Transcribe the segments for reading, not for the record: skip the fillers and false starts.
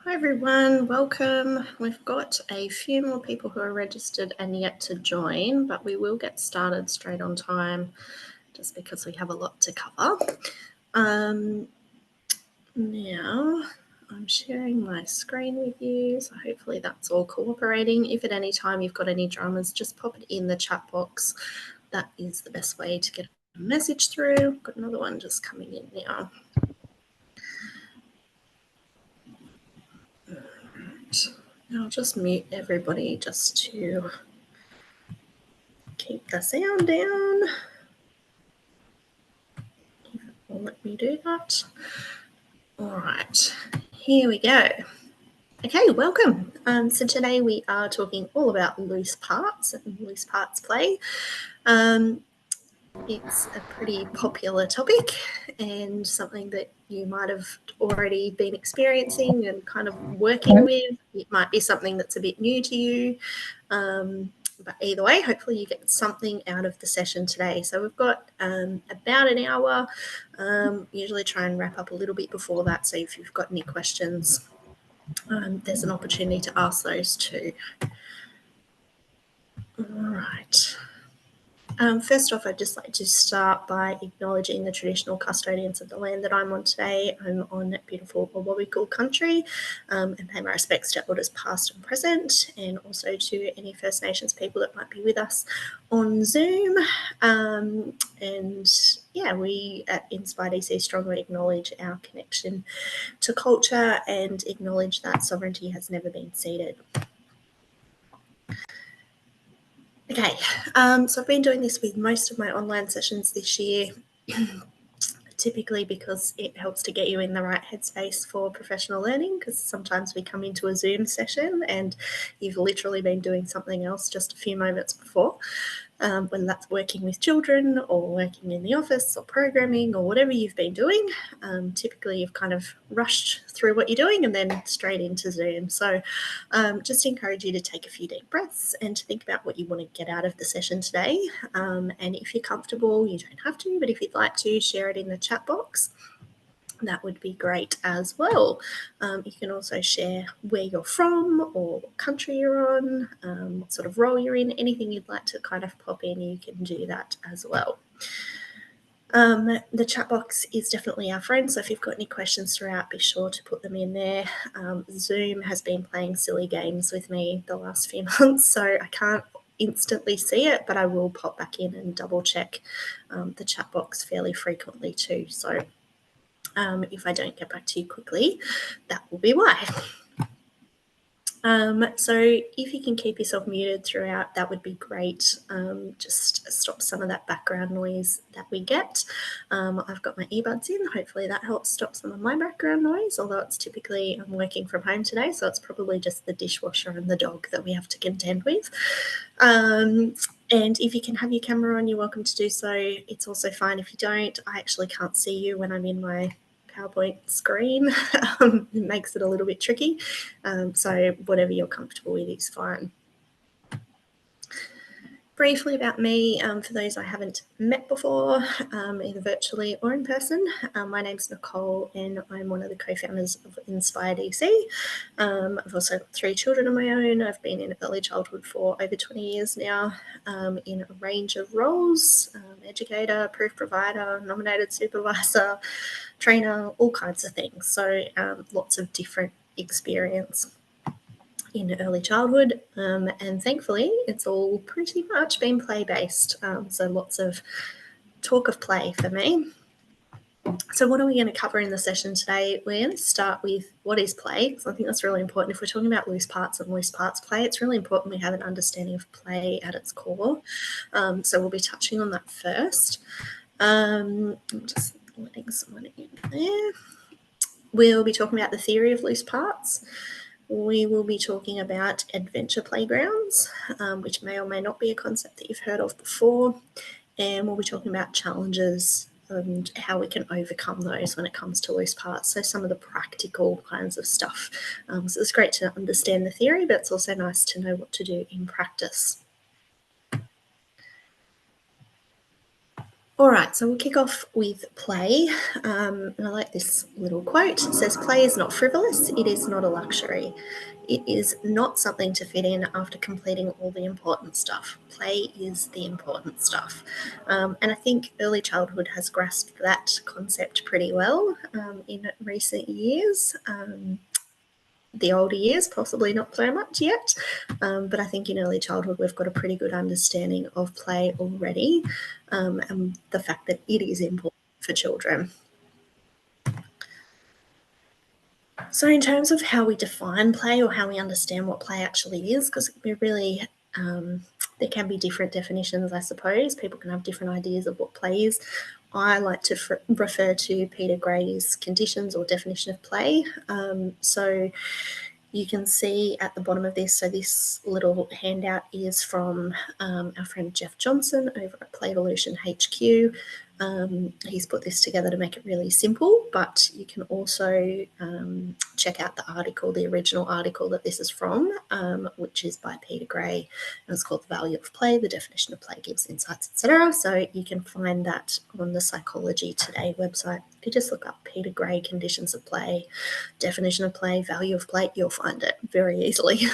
Hi everyone, welcome. We've got a few more people who are registered and yet to join, but we will get started straight on time just because we have a lot to cover. Now I'm sharing my screen with you, so hopefully that's all cooperating. If at any time you've got any dramas, just pop it in the chat box. That is the best way to get a message through. Got another one just coming in now. I'll just mute everybody just to keep the sound down. If it will let me do that. All right, here we go. Okay, welcome. So today we are talking all about loose parts and loose parts play. It's a pretty popular topic and something that you might have already been experiencing and kind of working with. It might be something that's a bit new to you. But either way, hopefully you get something out of the session today. So we've got about an hour. Usually try and wrap up a little bit before that. So if you've got any questions, there's an opportunity to ask those too. All right. First off, I'd just like to start by acknowledging the traditional custodians of the land that I'm on today. I'm on beautiful Awabakal country, and pay my respects to elders past and present, and also to any First Nations people that might be with us on Zoom. And yeah, we at Inspire DC strongly acknowledge our connection to culture and acknowledge that sovereignty has never been ceded. Okay, so I've been doing this with most of my online sessions this year, typically because it helps to get you in the right headspace for professional learning, because sometimes we come into a Zoom session and you've literally been doing something else just a few moments before, whether that's working with children or working in the office or programming or whatever you've been doing. Typically you've kind of rushed through what you're doing and then straight into Zoom. So just encourage you to take a few deep breaths and to think about what you want to get out of the session today. And if you're comfortable, you don't have to, but if you'd like to, share it in the chat box. That would be great as well. You can also share where you're from or what country you're on, what sort of role you're in, anything you'd like to kind of pop in, you can do that as well. The chat box is definitely our friend, so if you've got any questions throughout, be sure to put them in there. Zoom has been playing silly games with me the last few months, so I can't instantly see it, but I will pop back in and double check the chat box fairly frequently too. So if I don't get back to you quickly, that will be why. So if you can keep yourself muted throughout, that would be great. Just stop some of that background noise that we get. I've got my earbuds in. Hopefully that helps stop some of my background noise, although it's typically, I'm working from home today, so it's probably just the dishwasher and the dog that we have to contend with. And if you can have your camera on, you're welcome to do so. It's also fine if you don't. I actually can't see you when I'm in my PowerPoint screen. It makes it a little bit tricky. So whatever you're comfortable with is fine. Briefly about me, for those I haven't met before, either virtually or in person, my name's Nicole and I'm one of the co-founders of Inspire DC. I've also got 3 children of my own. I've been in early childhood for over 20 years now, in a range of roles, educator, proof provider, nominated supervisor, trainer, all kinds of things. So lots of different experience in early childhood, and thankfully it's all pretty much been play-based, so lots of talk of play for me. So what are we going to cover in the session today? We're going to start with what is play, because I think that's really important. If we're talking about loose parts and loose parts play, it's really important we have an understanding of play at its core. So we'll be touching on that first. I'm just letting someone in there. We'll be talking about the theory of loose parts. We will be talking about adventure playgrounds, which may or may not be a concept that you've heard of before. And we'll be talking about challenges and how we can overcome those when it comes to loose parts. So some of the practical kinds of stuff. So it's great to understand the theory, but it's also nice to know what to do in practice. All right, so we'll kick off with play. And I like this little quote. It says, "Play is not frivolous, it is not a luxury. It is not something to fit in after completing all the important stuff. Play is the important stuff." And I think early childhood has grasped that concept pretty well in recent years. The older years, possibly not so much yet. But I think in early childhood, we've got a pretty good understanding of play already, and the fact that it is important for children. So, in terms of how we define play or how we understand what play actually is, because we really, there can be different definitions, I suppose. People can have different ideas of what play is. I like to refer to Peter Gray's conditions or definition of play. So, you can see at the bottom of this, so this little handout is from our friend Jeff Johnson over at Play Evolution HQ. He's put this together to make it really simple, but you can also check out the article, the original article that this is from, which is by Peter Gray, and it's called The Value of Play, the definition of play gives insights, etc. So you can find that on the Psychology Today website. If you just look up Peter Gray, conditions of play, definition of play, value of play, you'll find it very easily.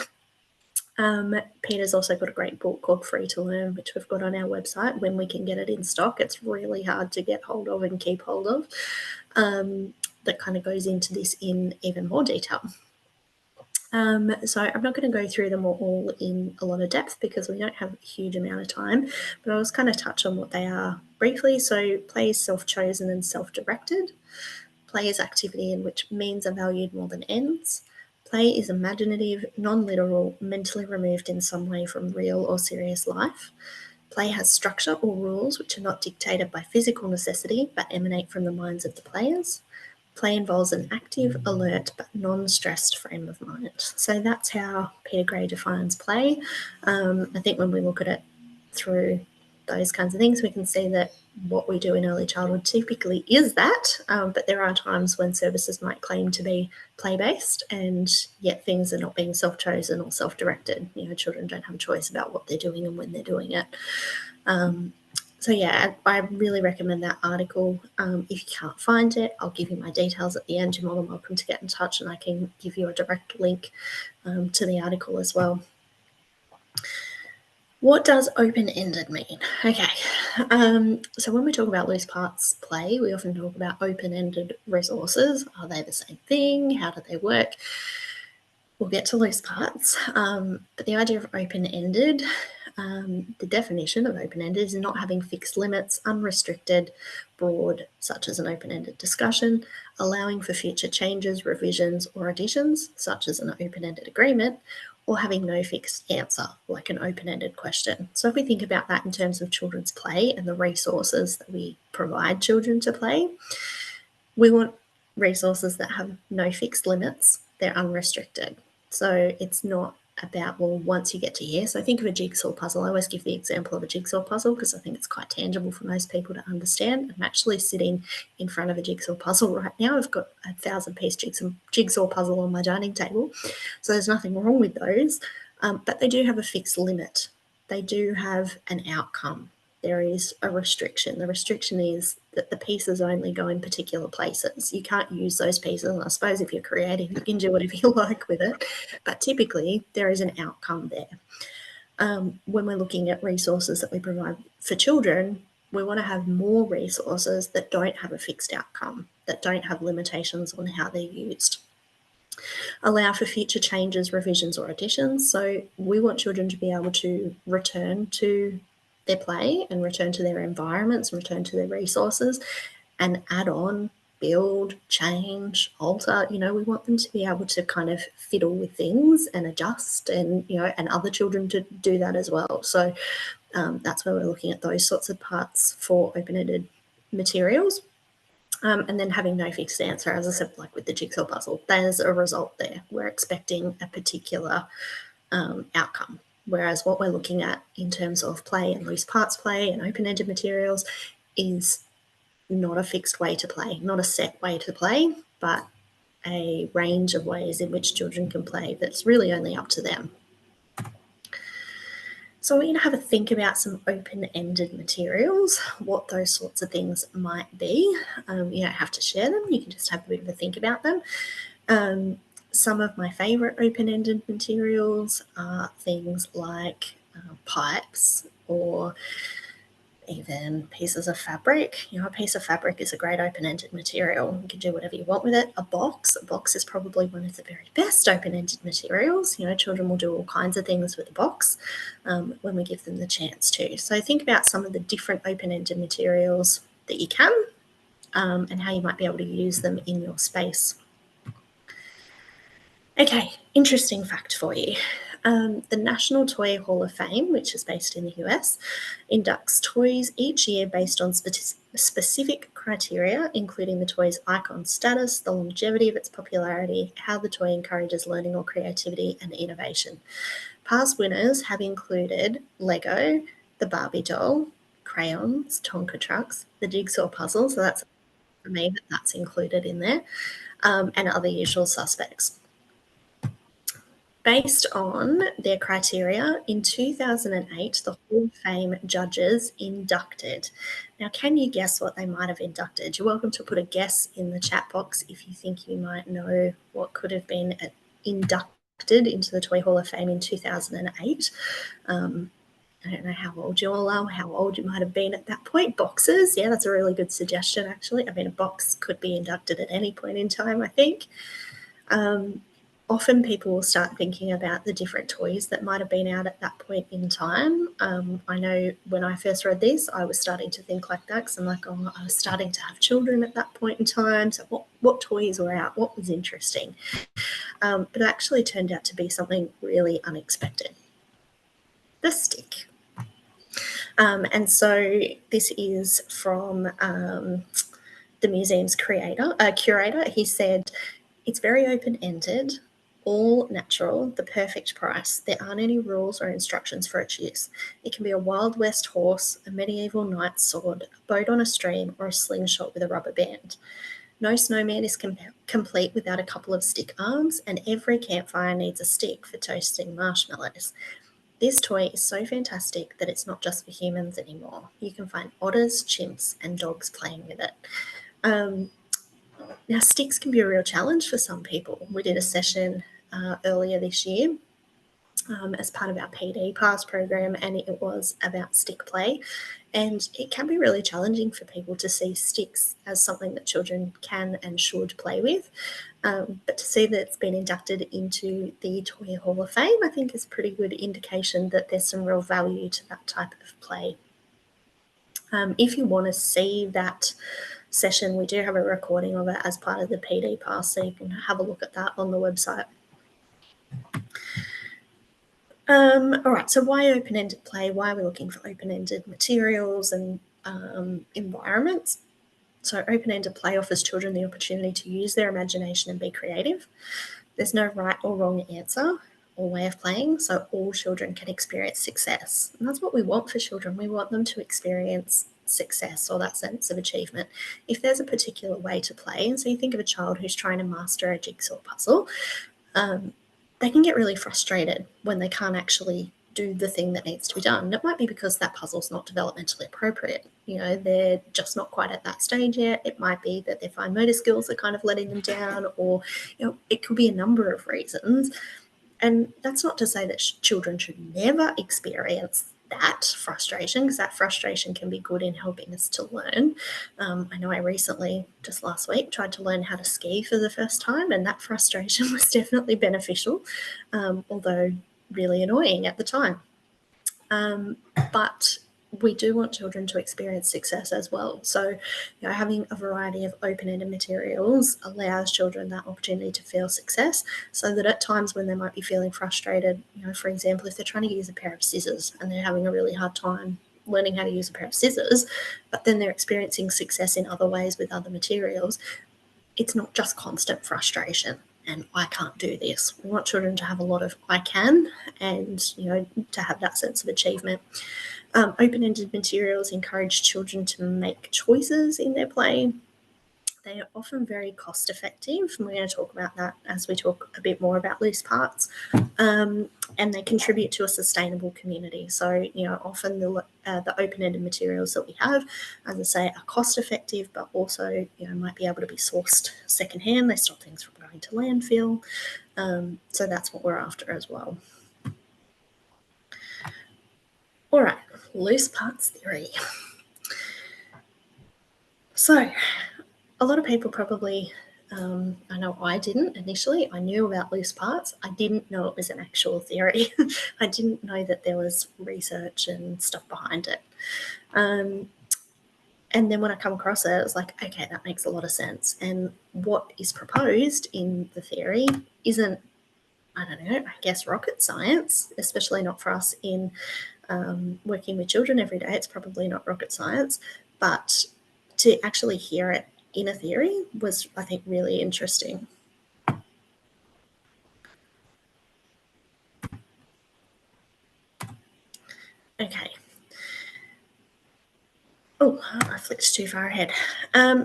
Peter's also got a great book called Free to Learn, which we've got on our website when we can get it in stock. It's really hard to get hold of and keep hold of. That kind of goes into this in even more detail. So I'm not going to go through them all in a lot of depth because we don't have a huge amount of time, but I'll just kind of touch on what they are briefly. So play is self-chosen and self-directed. Play is activity in which means are valued more than ends. Play is imaginative, non-literal, mentally removed in some way from real or serious life. Play has structure or rules which are not dictated by physical necessity but emanate from the minds of the players. Play involves an active, alert, but non-stressed frame of mind. So that's how Peter Gray defines play. I think when we look at it through those kinds of things, we can see that what we do in early childhood typically is that, but there are times when services might claim to be play-based and yet things are not being self-chosen or self-directed. You know, children don't have a choice about what they're doing and when they're doing it. So yeah, I really recommend that article. If you can't find it, I'll give you my details at the end. You're more than welcome to get in touch and I can give you a direct link to the article as well. What does open-ended mean? Okay, so when we talk about loose parts play, we often talk about open-ended resources. Are they the same thing? How do they work? We'll get to loose parts, but the idea of open-ended, the definition of open-ended is not having fixed limits, unrestricted, broad, such as an open-ended discussion, allowing for future changes, revisions, or additions, such as an open-ended agreement, or having no fixed answer, like an open-ended question. So if we think about that in terms of children's play and the resources that we provide children to play, we want resources that have no fixed limits, they're unrestricted. So it's not about, well, once you get to here. So think of a jigsaw puzzle. I always give the example of a jigsaw puzzle because I think it's quite tangible for most people to understand. I'm actually sitting in front of a jigsaw puzzle right now. I've got a 1,000-piece jigsaw puzzle on my dining table. So there's nothing wrong with those, but they do have a fixed limit. They do have an outcome. There is a restriction. The restriction is that the pieces only go in particular places. You can't use those pieces. And I suppose if you're creative, you can do whatever you like with it. But typically, there is an outcome there. When we're looking at resources that we provide for children, we want to have more resources that don't have a fixed outcome, that don't have limitations on how they're used. Allow for future changes, revisions, or additions. So we want children to be able to return to their play and return to their environments, return to their resources and add on, build, change, alter. You know, we want them to be able to kind of fiddle with things and adjust and, you know, and other children to do that as well. So that's where we're looking at those sorts of parts for open-ended materials. And then having no fixed answer, as I said, like with the jigsaw puzzle, there's a result there. We're expecting a particular outcome. Whereas what we're looking at in terms of play and loose parts play and open-ended materials is not a fixed way to play, not a set way to play, but a range of ways in which children can play that's really only up to them. So I want you to have a think about some open-ended materials, what those sorts of things might be. You don't have to share them, you can just have a bit of a think about them. Some of my favourite open-ended materials are things like pipes or even pieces of fabric. A piece of fabric is a great open-ended material. You can do whatever you want with it. A box is probably one of the very best open-ended materials. Children will do all kinds of things with a box when we give them the chance to. So think about some of the different open-ended materials that you can and how you might be able to use them in your space. Okay, interesting fact for you. The National Toy Hall of Fame, which is based in the US, inducts toys each year based on specific criteria, including the toy's icon status, the longevity of its popularity, how the toy encourages learning or creativity, and innovation. Past winners have included Lego, the Barbie doll, crayons, Tonka trucks, the jigsaw puzzle, so that's for me that's included in there, and other usual suspects. Based on their criteria, in 2008, the Hall of Fame judges inducted. Now, can you guess what they might have inducted? You're welcome to put a guess in the chat box if you think you might know what could have been inducted into the Toy Hall of Fame in 2008. I don't know how old you all are, how old you might have been at that point. Boxes, yeah, that's a really good suggestion, actually. I mean, a box could be inducted at any point in time, I think. Often people will start thinking about the different toys that might have been out at that point in time. I know when I first read this, I was starting to think like that because I'm like, oh, I was starting to have children at that point in time. So what toys were out? What was interesting? But it actually turned out to be something really unexpected. The stick. And so this is from the museum's curator. He said, it's very open-ended, all natural, the perfect price. There aren't any rules or instructions for its use. It can be a Wild West horse, a medieval knight's sword, a boat on a stream, or a slingshot with a rubber band. No snowman is complete without a couple of stick arms, and every campfire needs a stick for toasting marshmallows. This toy is so fantastic that it's not just for humans anymore. You can find otters, chimps, and dogs playing with it. Now, sticks can be a real challenge for some people. We did a session earlier this year as part of our PD Pass program, and it was about stick play. And it can be really challenging for people to see sticks as something that children can and should play with. But to see that it's been inducted into the Toy Hall of Fame, I think is a pretty good indication that there's some real value to that type of play. If you want to see that session, we do have a recording of it as part of the PD Pass, so you can have a look at that on the website. All right, so why open-ended play? Why are we looking for open-ended materials and environments? So open-ended play offers children the opportunity to use their imagination and be creative. There's no right or wrong answer or way of playing, so all children can experience success. And that's what we want for children. We want them to experience success or that sense of achievement. If there's a particular way to play, and so you think of a child who's trying to master a jigsaw puzzle, they can get really frustrated when they can't actually do the thing that needs to be done. And it might be because that puzzle's not developmentally appropriate. They're just not quite at that stage yet. It might be that their fine motor skills are kind of letting them down, or it could be a number of reasons. And that's not to say that children should never experience that frustration, because that frustration can be good in helping us to learn. I know I recently, just last week, tried to learn how to ski for the first time, and that frustration was definitely beneficial, although really annoying at the time. But we do want children to experience success as well. So, having a variety of open-ended materials allows children that opportunity to feel success, so that at times when they might be feeling frustrated, for example, if they're trying to use a pair of scissors and they're having a really hard time learning how to use a pair of scissors, but then they're experiencing success in other ways with other materials, it's not just constant frustration and I can't do this. We want children to have a lot of I can, and to have that sense of achievement. Open-ended materials encourage children to make choices in their play. they are often very cost effective. And we're going to talk about that as we talk a bit more about loose parts. And they contribute to a sustainable community. So, often the open-ended materials that we have, as I say, are cost effective, but also, might be able to be sourced secondhand. They stop things from going to landfill. So that's what we're after as well. All right, loose parts theory. So a lot of people probably, I know I didn't initially, I knew about loose parts. I didn't know it was an actual theory. I didn't know that there was research and stuff behind it. And then when I come across it, I was like, okay, that makes a lot of sense. And what is proposed in the theory isn't, I don't know, I guess rocket science, especially not for us in working with children every day. It's probably not rocket science, but to actually hear it in a theory was, I think, really interesting. Okay. Oh, I flicked too far ahead.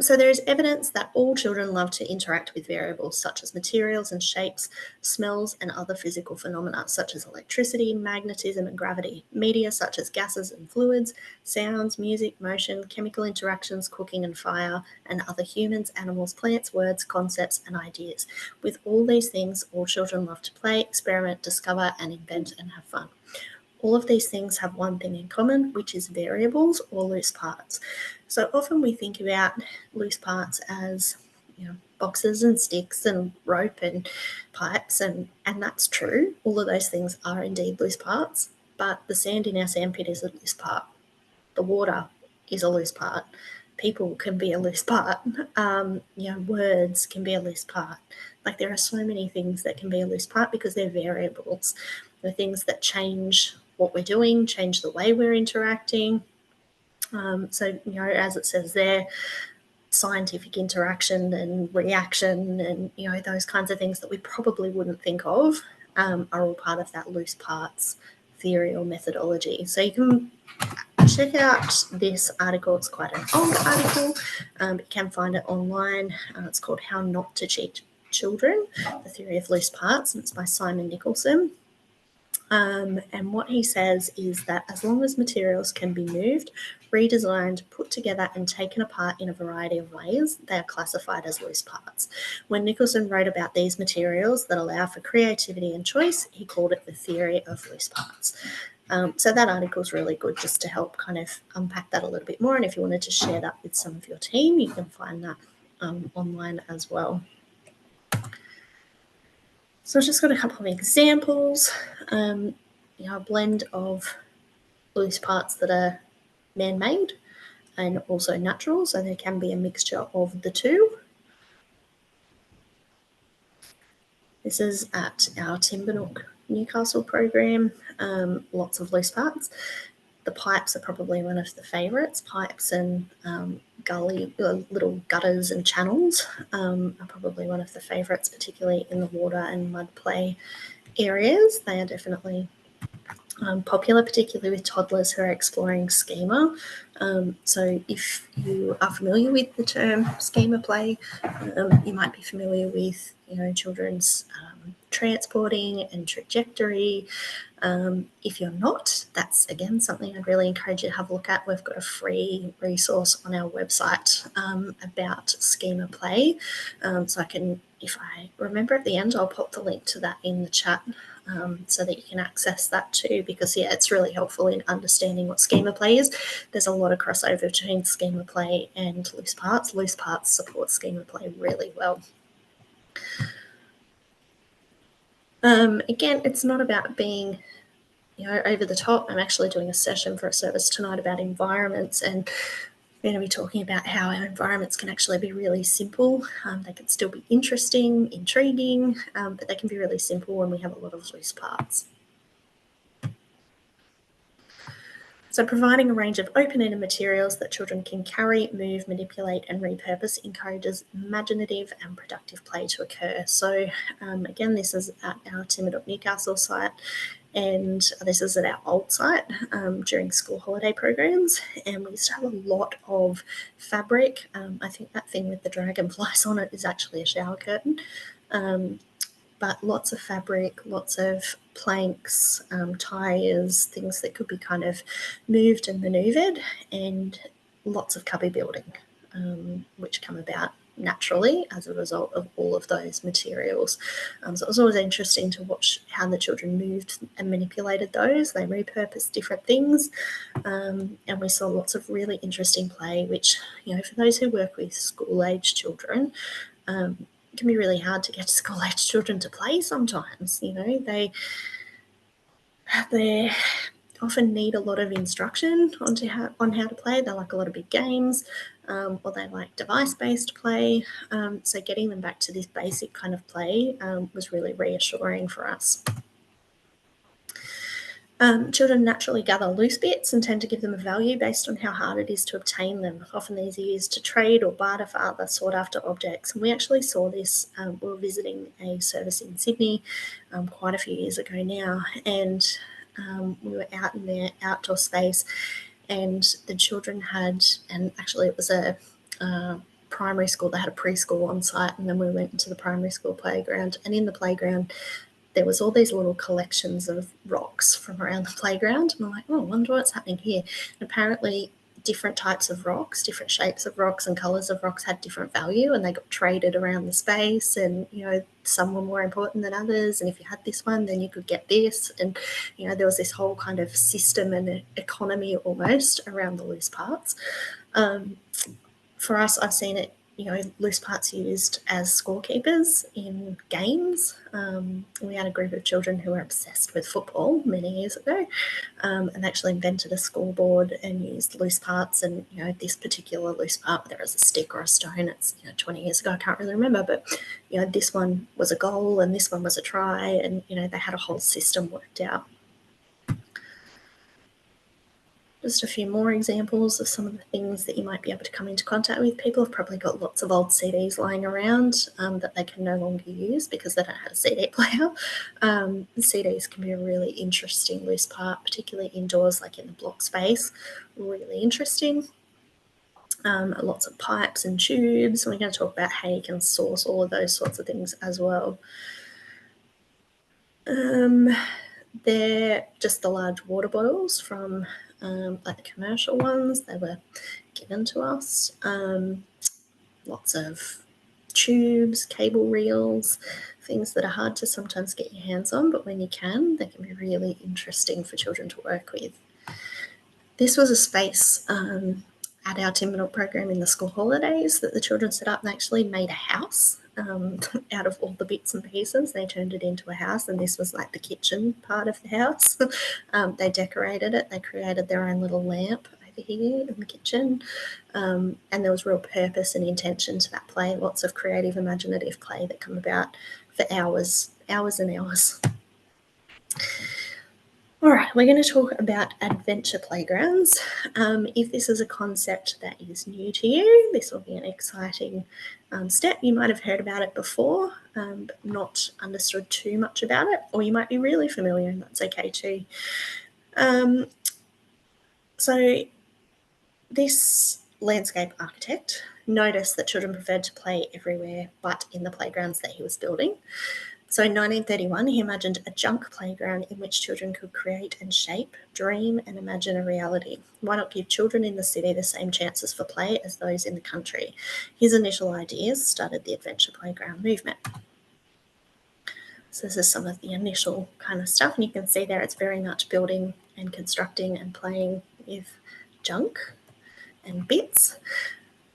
So there is evidence that all children love to interact with variables such as materials and shapes, smells, and other physical phenomena such as electricity, magnetism, and gravity, media such as gases and fluids, sounds, music, motion, chemical interactions, cooking and fire, and other humans, animals, plants, words, concepts, and ideas. With all these things, all children love to play, experiment, discover, and invent and have fun. All of these things have one thing in common, which is variables or loose parts. So often we think about loose parts as, boxes and sticks and rope and pipes, and that's true. All of those things are indeed loose parts, but the sand in our sandpit is a loose part. The water is a loose part. People can be a loose part. Words can be a loose part. Like, there are so many things that can be a loose part because they're variables. They're things that change what we're doing, change the way we're interacting. So, as it says there, scientific interaction and reaction and, those kinds of things that we probably wouldn't think of are all part of that loose parts theory or methodology. So you can check out this article. It's quite an old article. You can find it online. It's called How Not to Cheat Children, The Theory of Loose Parts, and it's by Simon Nicholson. And what he says is that as long as materials can be moved, redesigned, put together, and taken apart in a variety of ways, they are classified as loose parts. When Nicholson wrote about these materials that allow for creativity and choice, he called it the theory of loose parts. So that article is really good just to help kind of unpack that a little bit more. And if you wanted to share that with some of your team, you can find that online as well. So I've just got a couple of examples. A blend of loose parts that are man-made and also natural, so there can be a mixture of the two. This is at our Timbernook Newcastle program, lots of loose parts. The pipes are probably one of the favourites. Pipes and little gutters and channels are probably one of the favourites, particularly in the water and mud play areas. They are definitely popular, particularly with toddlers who are exploring schema. So if you are familiar with the term schema play, you might be familiar with children's transporting and trajectory. If you're not, that's again something I'd really encourage you to have a look at. We've got a free resource on our website about schema play. So I can, if I remember at the end, I'll pop the link to that in the chat so that you can access that too, because it's really helpful in understanding what schema play is. There's a lot of crossover between schema play and loose parts. Loose parts support schema play really well. Again, it's not about being over the top. I'm actually doing a session for a service tonight about environments, and we're going to be talking about how our environments can actually be really simple. They can still be interesting, intriguing, but they can be really simple when we have a lot of loose parts. So providing a range of open-ended materials that children can carry, move, manipulate, and repurpose encourages imaginative and productive play to occur. So again, this is at our Timbernook Newcastle site. And this is at our old site during school holiday programs. And we used to have a lot of fabric. I think that thing with the dragonflies on it is actually a shower curtain. But lots of fabric, lots of planks, tyres, things that could be kind of moved and manoeuvred, and lots of cubby building, which come about naturally as a result of all of those materials. So it was always interesting to watch how the children moved and manipulated those. They repurposed different things, and we saw lots of really interesting play, which, for those who work with school-age children, it can be really hard to get school-age children to play sometimes. They often need a lot of instruction on how to play. They like a lot of big games, or they like device-based play. So getting them back to this basic kind of play was really reassuring for us. Children naturally gather loose bits and tend to give them a value based on how hard it is to obtain them. Often these are used to trade or barter for other sought-after objects. And we actually saw this. We were visiting a service in Sydney quite a few years ago now, and we were out in their outdoor space, and the children had, and actually it was a primary school. They had a preschool on site, and then we went into the primary school playground, and in the playground there was all these little collections of rocks from around the playground. And I'm like, I wonder what's happening here. And apparently different types of rocks, different shapes of rocks and colours of rocks had different value, and they got traded around the space, and some were more important than others, and if you had this one then you could get this, and there was this whole kind of system and economy almost around the loose parts. For us, I've seen it, loose parts used as scorekeepers in games. We had a group of children who were obsessed with football many years ago, and actually invented a scoreboard and used loose parts. And this particular loose part, whether it was a stick or a stone, it's 20 years ago, I can't really remember, but this one was a goal and this one was a try, and they had a whole system worked out. Just a few more examples of some of the things that you might be able to come into contact with. People have probably got lots of old CDs lying around that they can no longer use because they don't have a CD player. CDs can be a really interesting loose part, particularly indoors, like in the block space. Really interesting. Lots of pipes and tubes. We're going to talk about how you can source all of those sorts of things as well. They're just the large water bottles from like the commercial ones. They were given to us. Lots of tubes, cable reels, things that are hard to sometimes get your hands on, but when you can, they can be really interesting for children to work with. This was a space at our Timber program in the school holidays that the children set up and actually made a house out of all the bits and pieces. They turned it into a house, and this was like the kitchen part of the house. They decorated it. They created their own little lamp over here in the kitchen, and there was real purpose and intention to that play. Lots of creative, imaginative play that come about for hours and hours. All right, we're going to talk about adventure playgrounds. If this is a concept that is new to you, this will be an exciting step. You might have heard about it before, but not understood too much about it, or you might be really familiar, and that's okay too. So this landscape architect noticed that children preferred to play everywhere but in the playgrounds that he was building. So in 1931, he imagined a junk playground in which children could create and shape, dream and imagine a reality. Why not give children in the city the same chances for play as those in the country? His initial ideas started the adventure playground movement. So this is some of the initial kind of stuff, and you can see there it's very much building and constructing and playing with junk and bits.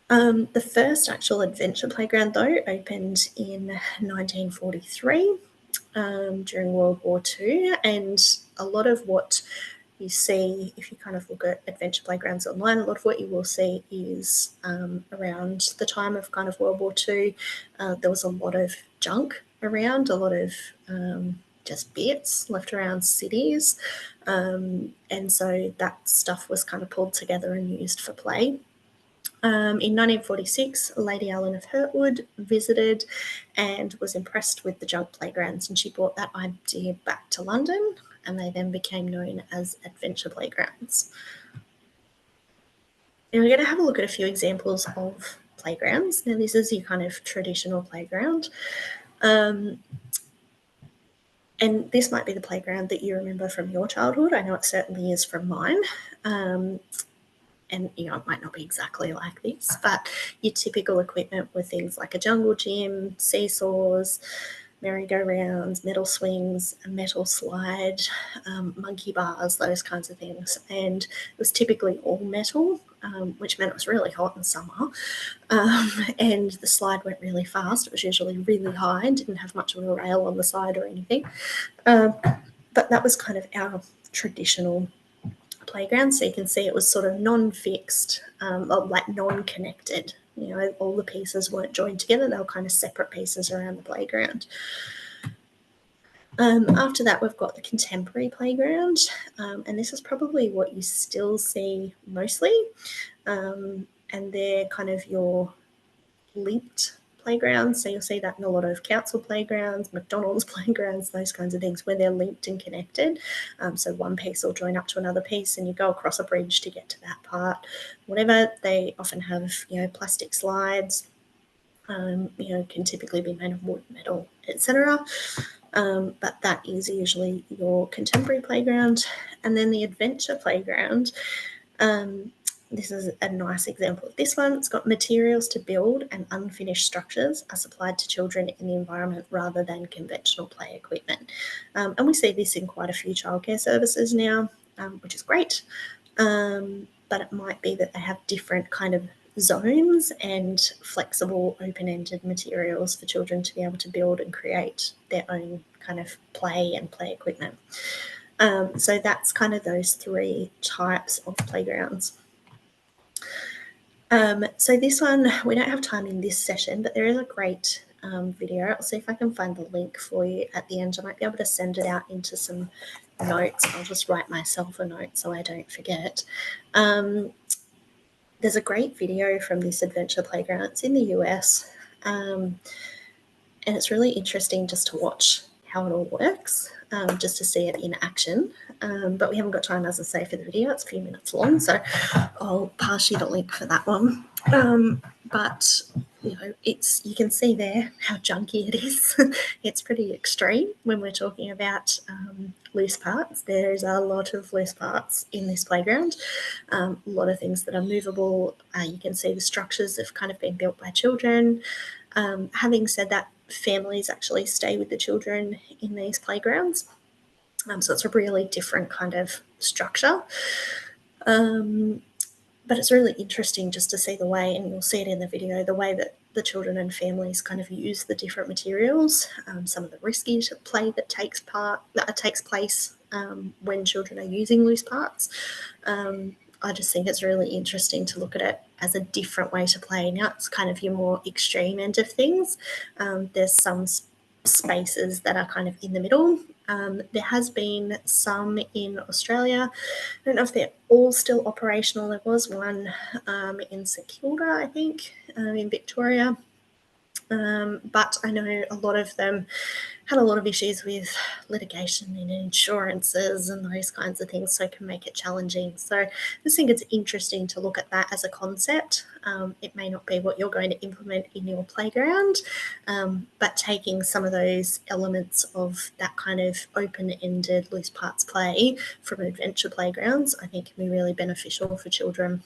The first actual adventure playground, though, opened in 1943 during World War II, and a lot of what you see, if you kind of look at adventure playgrounds online, a lot of what you will see is around the time of kind of World War II, there was a lot of junk around, a lot of just bits left around cities, and so that stuff was kind of pulled together and used for play. In 1946, Lady Ellen of Hertwood visited and was impressed with the junk playgrounds, and she brought that idea back to London, and they then became known as adventure playgrounds. Now we're going to have a look at a few examples of playgrounds. Now this is your kind of traditional playground. And this might be the playground that you remember from your childhood. I know it certainly is from mine. And it might not be exactly like this, but your typical equipment were things like a jungle gym, seesaws, merry-go-rounds, metal swings, a metal slide, monkey bars, those kinds of things. And it was typically all metal, which meant it was really hot in summer. And the slide went really fast. It was usually really high and didn't have much of a rail on the side or anything. But that was kind of our traditional playground. So you can see it was sort of non-fixed, like non-connected. All the pieces weren't joined together. They were kind of separate pieces around the playground. After that, we've got the contemporary playground, and this is probably what you still see mostly. And they're kind of your linked playgrounds. So you'll see that in a lot of council playgrounds, McDonald's playgrounds, those kinds of things where they're linked and connected. So one piece will join up to another piece and you go across a bridge to get to that part. Whatever, they often have, plastic slides, can typically be made of wood, metal, etc. But that is usually your contemporary playground. And then the adventure playground, this is a nice example of this one. It's got materials to build and unfinished structures are supplied to children in the environment rather than conventional play equipment. And we see this in quite a few childcare services now, which is great. But it might be that they have different kind of zones and flexible open-ended materials for children to be able to build and create their own kind of play and play equipment. So that's kind of those three types of playgrounds. So this one, we don't have time in this session, but there is a great video. I'll see if I can find the link for you at the end. I might be able to send it out into some notes. I'll just write myself a note so I don't forget. There's a great video from this adventure playground. It's in the US, and it's really interesting just to watch how it all works, just to see it in action. But we haven't got time, as I say, for the video. It's a few minutes long, so I'll pass you the link for that one. But you can see there how junky it is. It's pretty extreme when we're talking about loose parts. There's a lot of loose parts in this playground. A lot of things that are movable. You can see the structures have kind of been built by children. Having said that, families actually stay with the children in these playgrounds. So it's a really different kind of structure. But it's really interesting just to see the way, and you'll see it in the video, the way that the children and families kind of use the different materials, some of the risky play that takes place when children are using loose parts. I just think it's really interesting to look at it as a different way to play. Now it's kind of your more extreme end of things. There's some spaces that are kind of in the middle. There has been some in Australia. I don't know if they're all still operational. There was one in St Kilda, I think, in Victoria. But I know a lot of them had a lot of issues with litigation and insurances and those kinds of things, so it can make it challenging. So I just think it's interesting to look at that as a concept. It may not be what you're going to implement in your playground, but taking some of those elements of that kind of open-ended loose parts play from adventure playgrounds, I think can be really beneficial for children.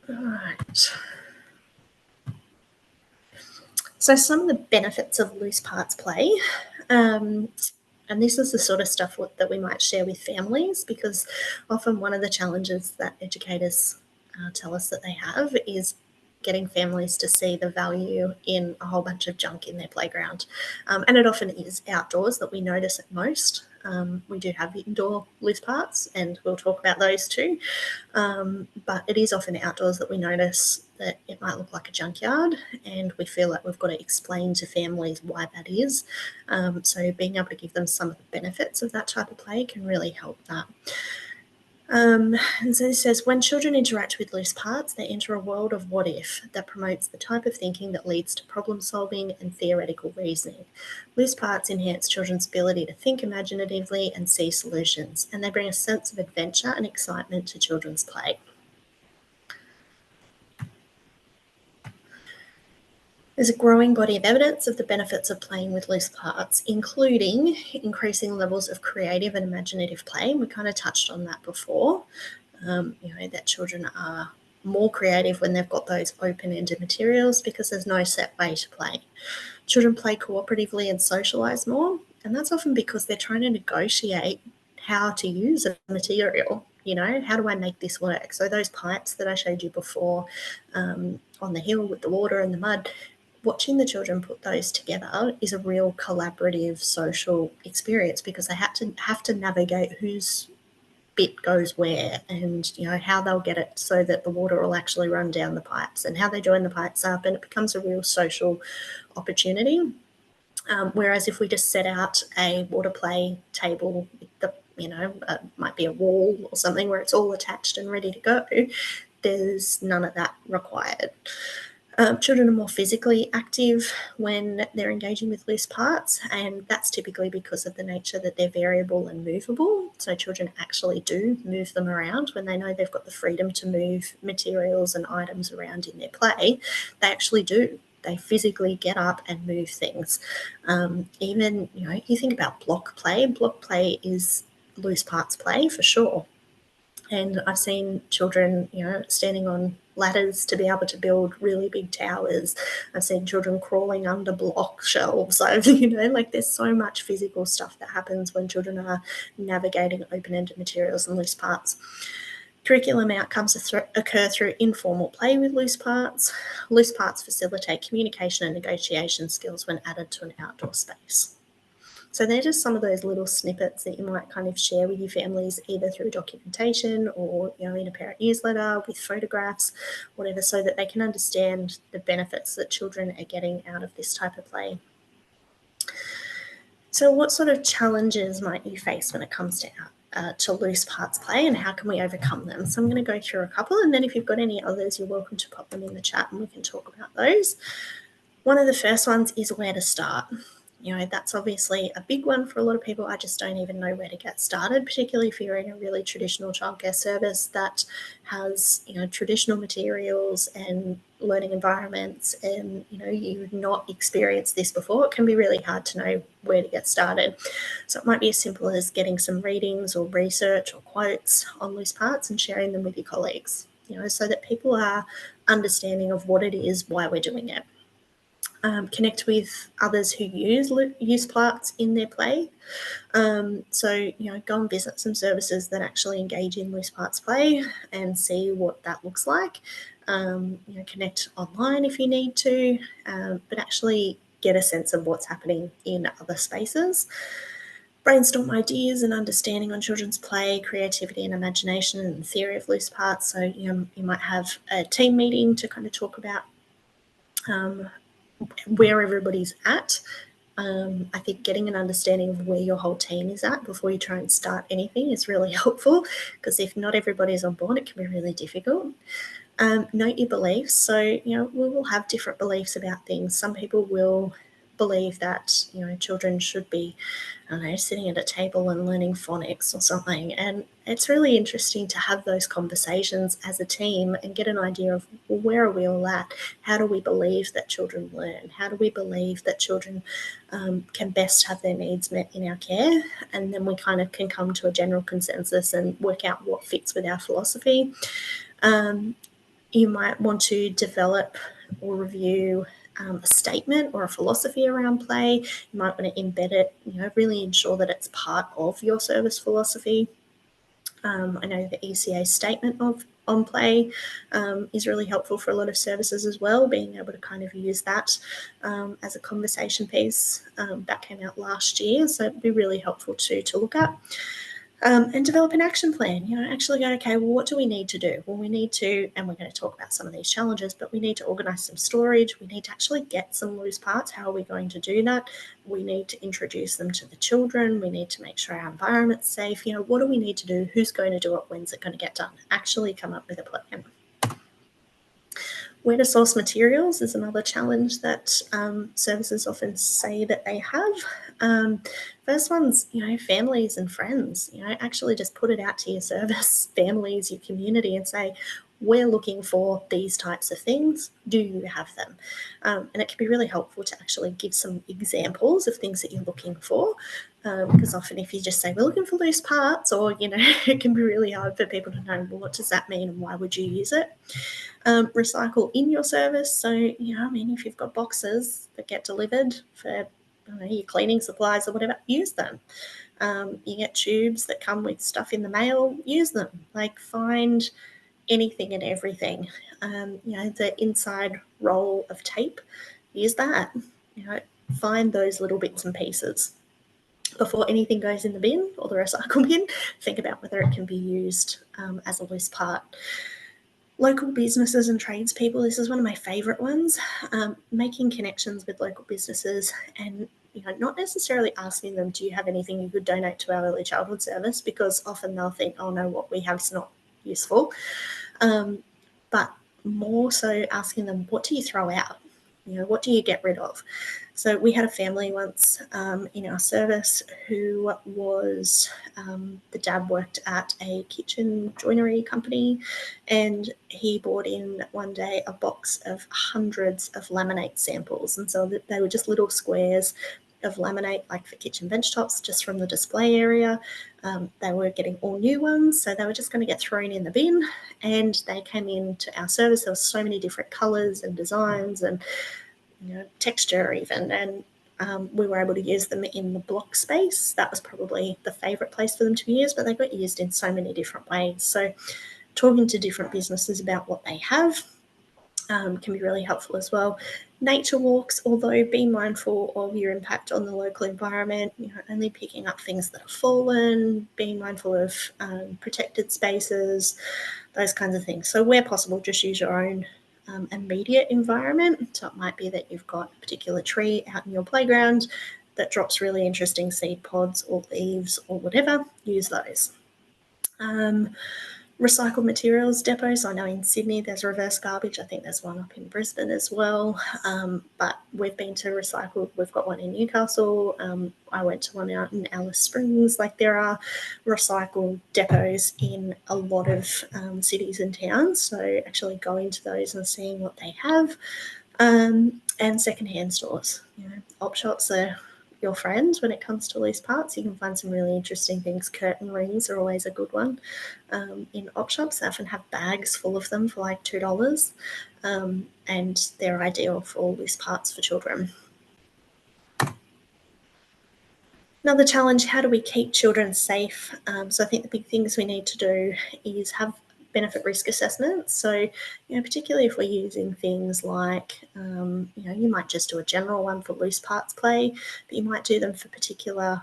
All right. So some of the benefits of loose parts play, and this is the sort of stuff that we might share with families, because often one of the challenges that educators tell us that they have is getting families to see the value in a whole bunch of junk in their playground. And it often is outdoors that we notice it most. We do have indoor loose parts, and we'll talk about those too. But it is often outdoors that we notice that it might look like a junkyard, and we feel like we've got to explain to families why that is. So being able to give them some of the benefits of that type of play can really help that. And so this says, when children interact with loose parts, they enter a world of what if that promotes the type of thinking that leads to problem solving and theoretical reasoning. Loose parts enhance children's ability to think imaginatively and see solutions, and they bring a sense of adventure and excitement to children's play. There's a growing body of evidence of the benefits of playing with loose parts, including increasing levels of creative and imaginative play. We kind of touched on that before, that children are more creative when they've got those open-ended materials because there's no set way to play. Children play cooperatively and socialise more, and that's often because they're trying to negotiate how to use a material. How do I make this work? So those pipes that I showed you before on the hill with the water and the mud, watching the children put those together is a real collaborative social experience because they have to navigate whose bit goes where and how they'll get it so that the water will actually run down the pipes and how they join the pipes up, and it becomes a real social opportunity. Whereas if we just set out a water play table with might be a wall or something where it's all attached and ready to go, there's none of that required. Children are more physically active when they're engaging with loose parts, and that's typically because of the nature that they're variable and movable. So children actually do move them around when they know they've got the freedom to move materials and items around in their play. They actually do. They physically get up and move things. Even, you think about block play. Block play is loose parts play for sure. And I've seen children, standing on ladders to be able to build really big towers. I've seen children crawling under block shelves. There's so much physical stuff that happens when children are navigating open-ended materials and loose parts. Curriculum outcomes occur through informal play with loose parts. Loose parts facilitate communication and negotiation skills when added to an outdoor space. So they're just some of those little snippets that you might kind of share with your families, either through documentation or, in a parent newsletter with photographs, whatever, so that they can understand the benefits that children are getting out of this type of play. So what sort of challenges might you face when it comes to loose parts play, and how can we overcome them? So I'm going to go through a couple, and then if you've got any others, you're welcome to pop them in the chat and we can talk about those. One of the first ones is where to start. That's obviously a big one for a lot of people. I just don't even know where to get started, particularly if you're in a really traditional childcare service that has, traditional materials and learning environments, and, you've not experienced this before. It can be really hard to know where to get started. So it might be as simple as getting some readings or research or quotes on loose parts and sharing them with your colleagues, so that people are understanding of what it is, why we're doing it. Connect with others who use parts in their play. So, go and visit some services that actually engage in loose parts play and see what that looks like. Connect online if you need to, but actually get a sense of what's happening in other spaces. Brainstorm ideas and understanding on children's play, creativity and imagination, and the theory of loose parts. So, you might have a team meeting to kind of talk about where everybody's at. I think getting an understanding of where your whole team is at before you try and start anything is really helpful, because if not everybody's on board, it can be really difficult. Note your beliefs. So, we will have different beliefs about things. Some people will believe that, children should be, sitting at a table and learning phonics or something. And it's really interesting to have those conversations as a team and get an idea of, well, where are we all at? How do we believe that children learn? How do we believe that children can best have their needs met in our care? And then we kind of can come to a general consensus and work out what fits with our philosophy. You might want to develop or review a statement or a philosophy around play. You might want to embed it, really ensure that it's part of your service philosophy. I know the ECA statement on play is really helpful for a lot of services as well, being able to kind of use that as a conversation piece. That came out last year, so it'd be really helpful to look at. And develop an action plan. Actually go, okay, well, what do we need to do? Well, we need to, and we're going to talk about some of these challenges, but we need to organise some storage. We need to actually get some loose parts. How are we going to do that? We need to introduce them to the children. We need to make sure our environment's safe. What do we need to do? Who's going to do it? When's it going to get done? Actually come up with a plan. Where to source materials is another challenge that services often say that they have. First one's, families and friends. Actually just put it out to your service families, your community, and say, we're looking for these types of things. Do you have them? And it can be really helpful to actually give some examples of things that you're looking for. Because often if you just say, we're looking for loose parts, or, it can be really hard for people to know, well, what does that mean and why would you use it? Recycle in your service. So, if you've got boxes that get delivered for your cleaning supplies or whatever, use them. You get tubes that come with stuff in the mail, use them. Find anything and everything. The inside roll of tape, use that. Find those little bits and pieces. Before anything goes in the bin or the recycle bin, think about whether it can be used as a loose part. Local businesses and tradespeople, this is one of my favourite ones. Making connections with local businesses and not necessarily asking them, do you have anything you could donate to our early childhood service? Because often they'll think, oh no, what we have is not useful. But more so asking them, what do you throw out? What do you get rid of? So we had a family once in our service who was, the dad worked at a kitchen joinery company, and he brought in one day a box of hundreds of laminate samples. And so they were just little squares of laminate, like for kitchen bench tops, just from the display area. They were getting all new ones, so they were just going to get thrown in the bin, and they came into our service. There were so many different colours and designs and texture even, and we were able to use them in the block space. That was probably the favourite place for them to be used, but they got used in so many different ways. So talking to different businesses about what they have can be really helpful as well. Nature walks, although be mindful of your impact on the local environment, only picking up things that have fallen, being mindful of protected spaces, those kinds of things. So where possible, just use your own immediate environment. So it might be that you've got a particular tree out in your playground that drops really interesting seed pods or leaves or whatever, use those. Recycled materials depots. I know in Sydney there's reverse garbage. I think there's one up in Brisbane as well. But we've been to recycled. We've got one in Newcastle. I went to one out in Alice Springs. There are recycled depots in a lot of cities and towns. So actually going to those and seeing what they have. And secondhand stores. Op shops are your friends when it comes to loose parts. You can find some really interesting things. Curtain rings are always a good one. In op shops, they often have bags full of them for like $2, and they're ideal for loose parts for children. Another challenge, how do we keep children safe? So I think the big things we need to do is have benefit risk assessments. So, particularly if we're using things like, you might just do a general one for loose parts play, but you might do them for particular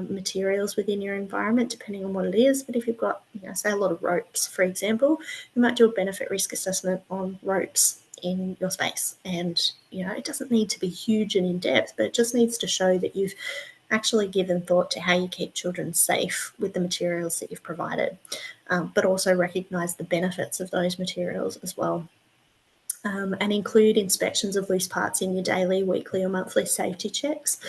materials within your environment, depending on what it is. But if you've got, say a lot of ropes, for example, you might do a benefit risk assessment on ropes in your space. And, it doesn't need to be huge and in-depth, but it just needs to show that you've actually given thought to how you keep children safe with the materials that you've provided, but also recognise the benefits of those materials as well. And include inspections of loose parts in your daily, weekly or monthly safety checks.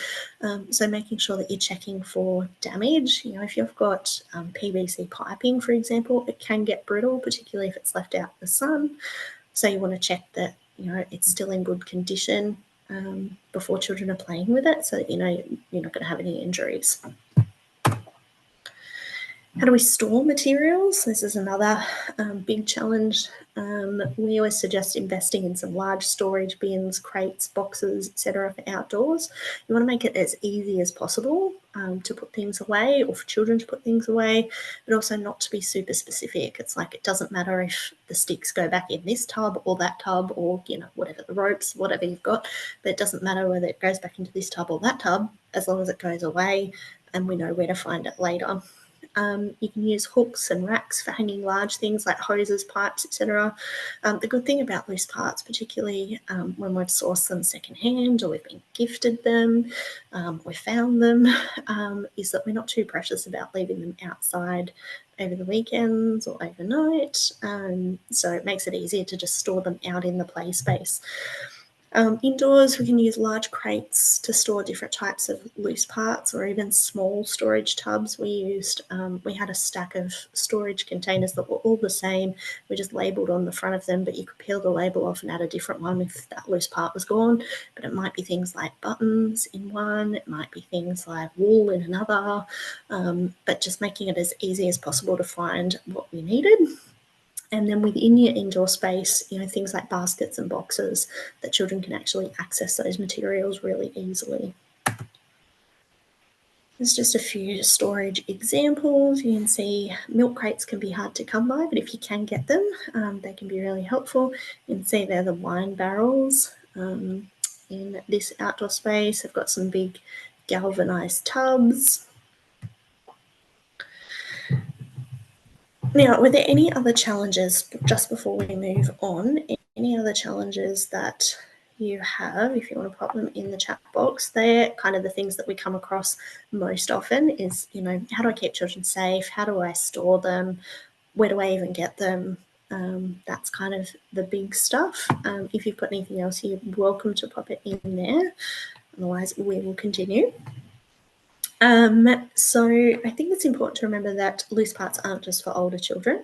So making sure that you're checking for damage. If you've got PVC piping, for example, it can get brittle, particularly if it's left out in the sun. So you want to check that, it's still in good condition before children are playing with it, so that you're not going to have any injuries. How do we store materials? This is another big challenge. We always suggest investing in some large storage bins, crates, boxes, etc. for outdoors. You want to make it as easy as possible to put things away, or for children to put things away, but also not to be super specific. It's like it doesn't matter if the sticks go back in this tub or that tub, or whatever, the ropes, whatever you've got, but it doesn't matter whether it goes back into this tub or that tub, as long as it goes away and we know where to find it later. You can use hooks and racks for hanging large things like hoses, pipes, etc. The good thing about loose parts, particularly when we've sourced them secondhand or we've been gifted them, we found them, is that we're not too precious about leaving them outside over the weekends or overnight. So it makes it easier to just store them out in the play space. Indoors, we can use large crates to store different types of loose parts or even small storage tubs. We had a stack of storage containers that were all the same. We just labelled on the front of them, but you could peel the label off and add a different one if that loose part was gone. But it might be things like buttons in one, it might be things like wool in another, but just making it as easy as possible to find what we needed. And then within your indoor space, things like baskets and boxes, that children can actually access those materials really easily. There's just a few storage examples. You can see milk crates can be hard to come by, but if you can get them, they can be really helpful. You can see they're the wine barrels in this outdoor space. I've got some big galvanized tubs. Now, were there any other challenges, just before we move on, any other challenges that you have, if you want to pop them in the chat box? They're kind of the things that we come across most often is, how do I keep children safe? How do I store them? Where do I even get them? That's kind of the big stuff. If you've got anything else, you're welcome to pop it in there. Otherwise, we will continue. So I think it's important to remember that loose parts aren't just for older children.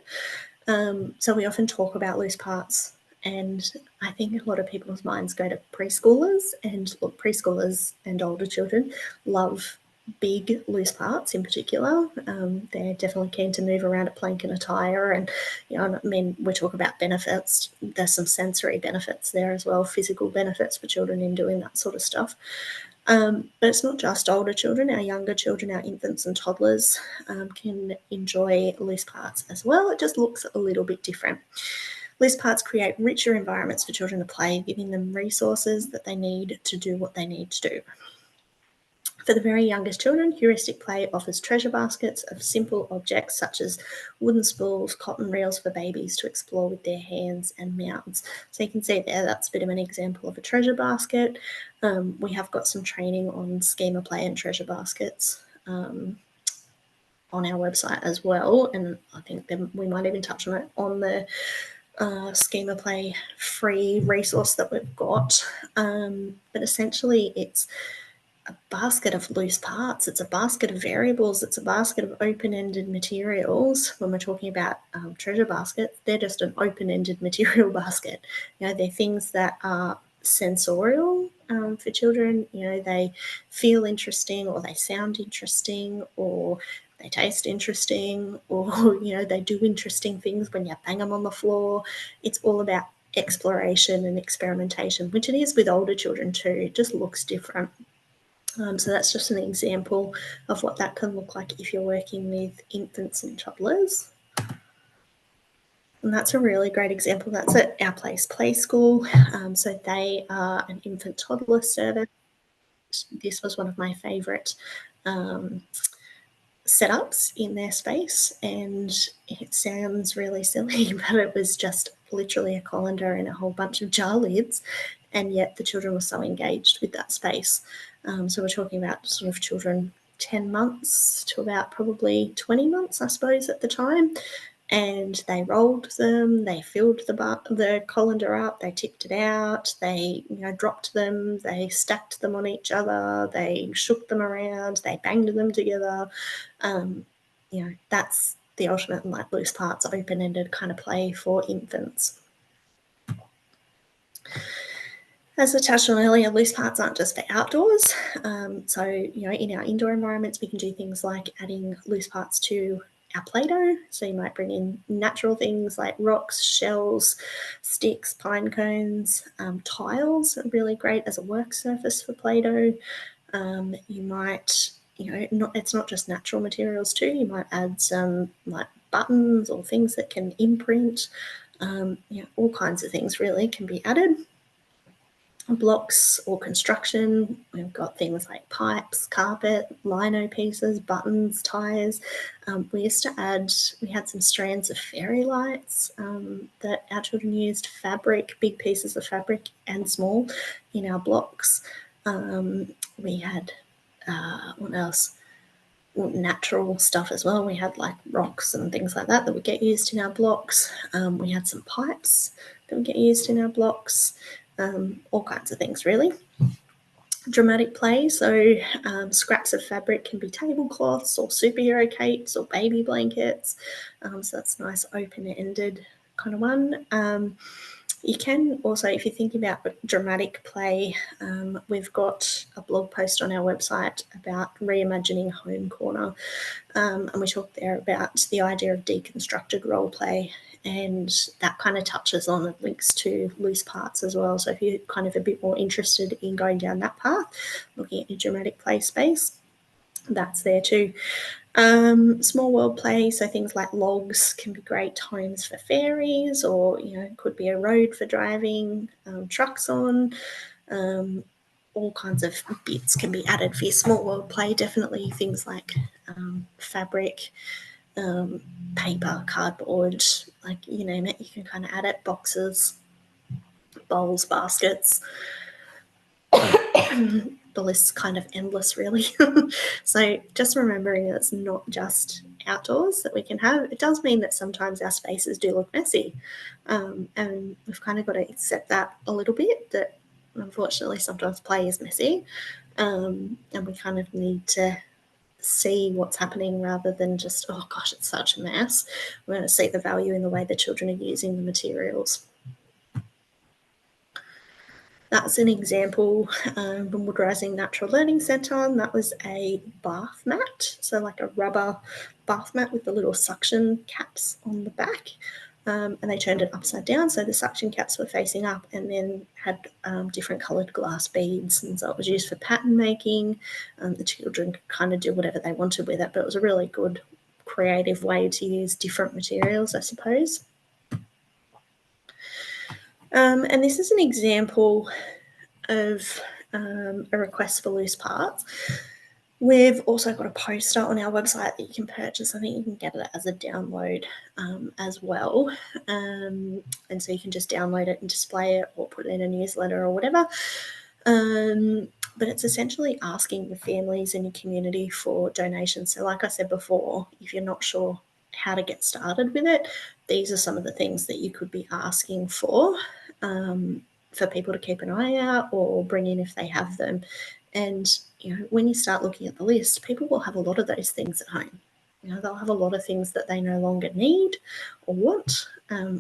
So we often talk about loose parts, and I think a lot of people's minds go to preschoolers, and look, preschoolers and older children love big loose parts in particular. They're definitely keen to move around a plank and a tyre, and we talk about benefits. There's some sensory benefits there as well, physical benefits for children in doing that sort of stuff. But it's not just older children. Our younger children, our infants and toddlers, can enjoy loose parts as well. It just looks a little bit different. Loose parts create richer environments for children to play, giving them resources that they need to do what they need to do. For the very youngest children, heuristic play offers treasure baskets of simple objects such as wooden spools, cotton reels for babies to explore with their hands and mouths. So you can see there, that's a bit of an example of a treasure basket. We have got some training on schema play and treasure baskets on our website as well, and I think we might even touch on it on the schema play free resource that we've got. But essentially, it's a basket of loose parts. It's a basket of variables. It's a basket of open-ended materials. When we're talking about treasure baskets, they're just an open-ended material basket. They're things that are sensorial for children. They feel interesting, or they sound interesting, or they taste interesting, or they do interesting things when you bang them on the floor. It's all about exploration and experimentation, which it is with older children too. It just looks different. So that's just an example of what that can look like if you're working with infants and toddlers. And that's a really great example. That's at Our Place Play School. So they are an infant toddler service. This was one of my favourite setups in their space, and it sounds really silly, but it was just literally a colander and a whole bunch of jar lids, and yet the children were so engaged with that space. So we're talking about sort of children 10 months to about probably 20 months, I suppose, at the time. And they rolled them, they filled the colander up, they tipped it out, they dropped them, they stacked them on each other, they shook them around, they banged them together. That's the ultimate loose parts, open-ended kind of play for infants. As I touched on earlier, loose parts aren't just for outdoors. So, in our indoor environments, we can do things like adding loose parts to our Play-Doh. So you might bring in natural things like rocks, shells, sticks, pine cones. Tiles are really great as a work surface for Play-Doh. You might, it's not just natural materials too. You might add some like buttons or things that can imprint. All kinds of things really can be added. blocks or construction, we've got things like pipes, carpet, lino pieces, buttons, tyres. We had some strands of fairy lights that our children used, fabric, big pieces of fabric and small in our blocks. We had, what else? Natural stuff as well. We had like rocks and things like that would get used in our blocks. We had some pipes that would get used in our blocks. All kinds of things, really. Dramatic play, so scraps of fabric can be tablecloths or superhero capes or baby blankets. So that's a nice open-ended kind of one. You can also, if you think about dramatic play, we've got a blog post on our website about reimagining home corner, and we talk there about the idea of deconstructed role play, and that kind of touches on and links to loose parts as well. So if you're kind of a bit more interested in going down that path, looking at your dramatic play space, that's there too. Small world play, so things like logs can be great homes for fairies, or it could be a road for driving trucks on. All kinds of bits can be added for your small world play. Definitely things like fabric, paper, cardboard, like you name it, you can kind of add it. Boxes, bowls, baskets. The list's kind of endless, really. So just remembering that it's not just outdoors that we can have. It does mean that sometimes our spaces do look messy, and we've kind of got to accept that a little bit, that unfortunately sometimes play is messy, and we kind of need to see what's happening rather than just, oh gosh, it's such a mess. We're going to see the value in the way the children are using the materials. That's an example from Wood Rising Natural Learning Centre, and that was a bath mat, so like a rubber bath mat with the little suction caps on the back, and they turned it upside down, so the suction caps were facing up, and then had different coloured glass beads, and so it was used for pattern making. The children could kind of do whatever they wanted with it, but it was a really good creative way to use different materials, I suppose. And this is an example of a request for loose parts. We've also got a poster on our website that you can purchase. I think you can get it as a download as well. And so you can just download it and display it, or put it in a newsletter or whatever. But it's essentially asking the families in your community for donations. So like I said before, if you're not sure how to get started with it, these are some of the things that you could be asking for people to keep an eye out or bring in if they have them. And when you start looking at the list, people will have a lot of those things at home. They'll have a lot of things that they no longer need or want.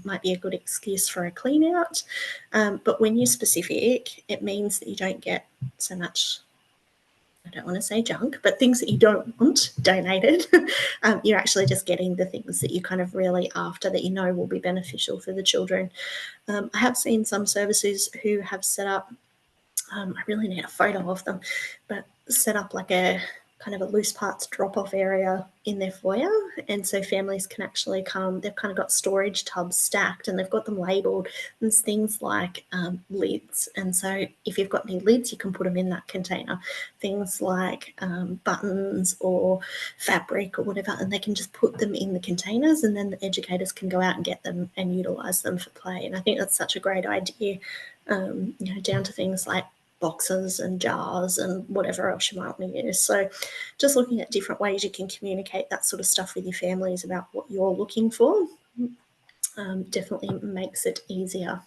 Might be a good excuse for a clean out. But when you're specific, it means that you don't get so much, I don't want to say junk, but things that you don't want donated. You're actually just getting the things that you kind of really after, that you know will be beneficial for the children. I have seen some services who have set up, I really need a photo of them, but set up like a kind of a loose parts drop-off area in their foyer, and so families can actually come. They've kind of got storage tubs stacked, and they've got them labelled. There's things like lids, and so if you've got any lids, you can put them in that container. Things like buttons or fabric or whatever, and they can just put them in the containers, and then the educators can go out and get them and utilise them for play. And I think that's such a great idea, down to things like boxes and jars and whatever else you might want to use. So just looking at different ways you can communicate that sort of stuff with your families about what you're looking for definitely makes it easier.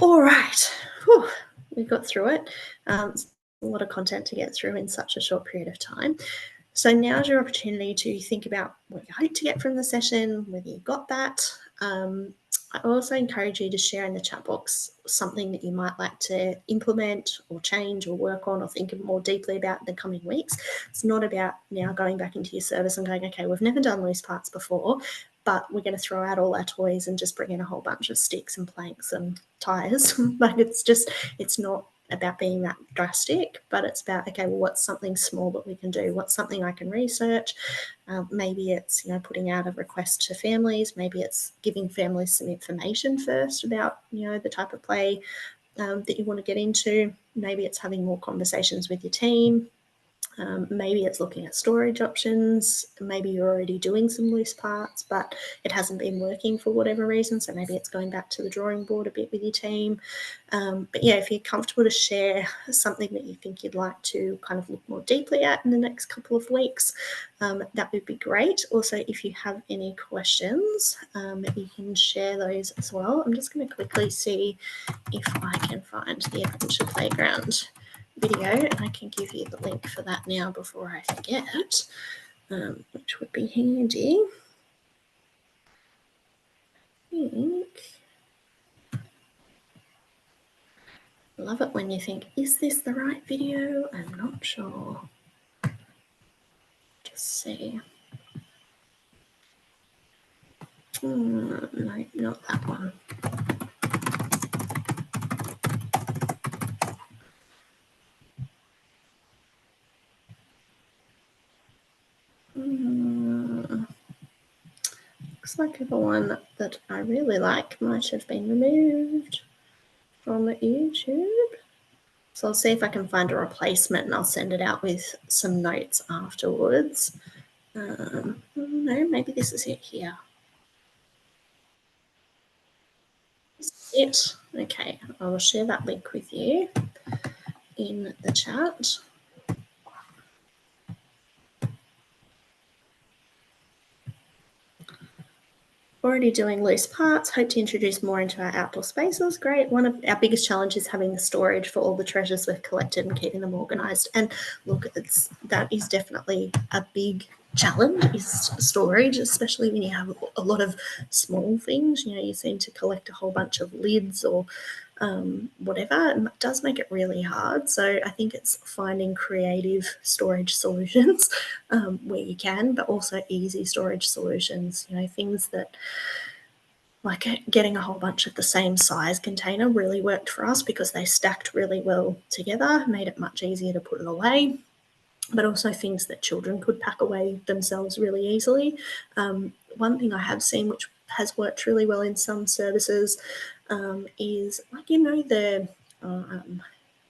All right. Whew. We got through it. A lot of content to get through in such a short period of time. So now's your opportunity to think about what you hope to get from the session, whether you got that. I also encourage you to share in the chat box something that you might like to implement or change or work on or think more deeply about in the coming weeks. It's not about now going back into your service and going, okay, we've never done loose parts before, but we're going to throw out all our toys and just bring in a whole bunch of sticks and planks and tyres. Like it's not about being that drastic, but it's about, okay, well, what's something small that we can do? What's something I can research? Maybe it's, putting out a request to families. Maybe it's giving families some information first about, the type of play that you want to get into. Maybe it's having more conversations with your team. Maybe it's looking at storage options. Maybe you're already doing some loose parts, but it hasn't been working for whatever reason. So maybe it's going back to the drawing board a bit with your team. But yeah, if you're comfortable to share something that you think you'd like to kind of look more deeply at in the next couple of weeks, that would be great. Also, if you have any questions, you can share those as well. I'm just going to quickly see if I can find the Adventure Playground video, and I can give you the link for that now before I forget, which would be handy. Love it when you think, is this the right video? I'm not sure. Just see. No, not that one. Looks like the one that I really like might have been removed from YouTube. So I'll see if I can find a replacement, and I'll send it out with some notes afterwards. No, maybe this is it here. It. Okay, I will share that link with you in the chat. Already doing loose parts, hope to introduce more into our outdoor spaces. Great. One of our biggest challenges is having the storage for all the treasures we've collected and keeping them organised. And look, that is definitely a big challenge, is storage, especially when you have a lot of small things. You seem to collect a whole bunch of lids or whatever. It does make it really hard. So I think it's finding creative storage solutions where you can, but also easy storage solutions, things that, like getting a whole bunch of the same size container really worked for us because they stacked really well together, made it much easier to put it away, but also things that children could pack away themselves really easily. One thing I have seen which has worked really well in some services is like, the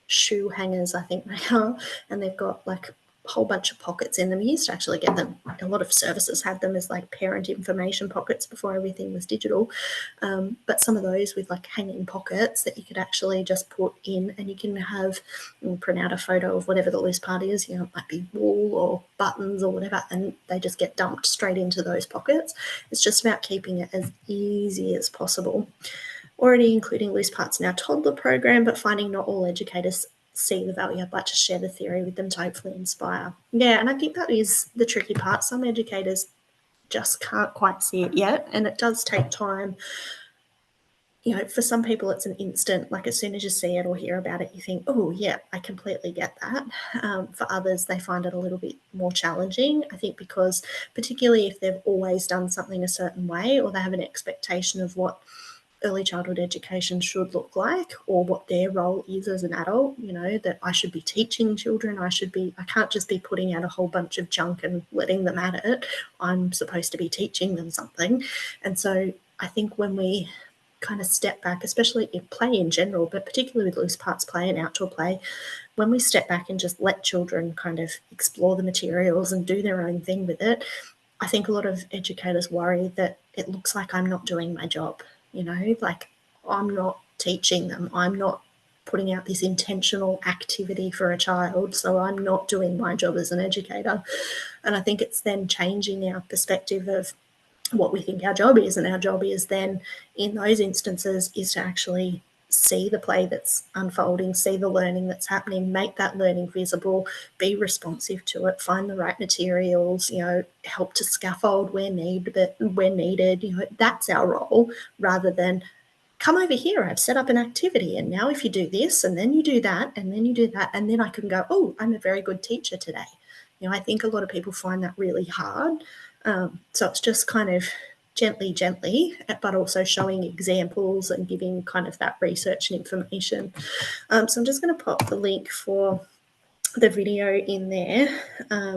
shoe hangers, I think they are, and they've got like a whole bunch of pockets in them. You used to actually get them, a lot of services had them as like parent information pockets before everything was digital, but some of those with like hanging pockets that you could actually just put in, and you can have, print out a photo of whatever the loose part is, it might be wool or buttons or whatever, and they just get dumped straight into those pockets. It's just about keeping it as easy as possible. Already including loose parts in our toddler program, but finding not all educators see the value. I'd like to share the theory with them to hopefully inspire. Yeah, and I think that is the tricky part. Some educators just can't quite see it yet, and it does take time. For some people it's an instant, like as soon as you see it or hear about it, you think, oh yeah, I completely get that. For others, they find it a little bit more challenging, I think, because particularly if they've always done something a certain way, or they have an expectation of what early childhood education should look like, or what their role is as an adult, that I should be teaching children, I can't just be putting out a whole bunch of junk and letting them at it. I'm supposed to be teaching them something. And so I think when we kind of step back, especially in play in general, but particularly with loose parts play and outdoor play, when we step back and just let children kind of explore the materials and do their own thing with it, I think a lot of educators worry that it looks like I'm not doing my job, like I'm not teaching them, I'm not putting out this intentional activity for a child, so I'm not doing my job as an educator. And I think it's then changing our perspective of what we think our job is, and our job is then in those instances is to actually see the play that's unfolding, see the learning that's happening, make that learning visible, be responsive to it, find the right materials, help to scaffold where needed. That's our role, rather than come over here, I've set up an activity, and now if you do this and then you do that and then you do that, and then I can go, oh, I'm a very good teacher today. I think a lot of people find that really hard. So it's just kind of gently, but also showing examples and giving kind of that research and information. So I'm just going to pop the link for the video in there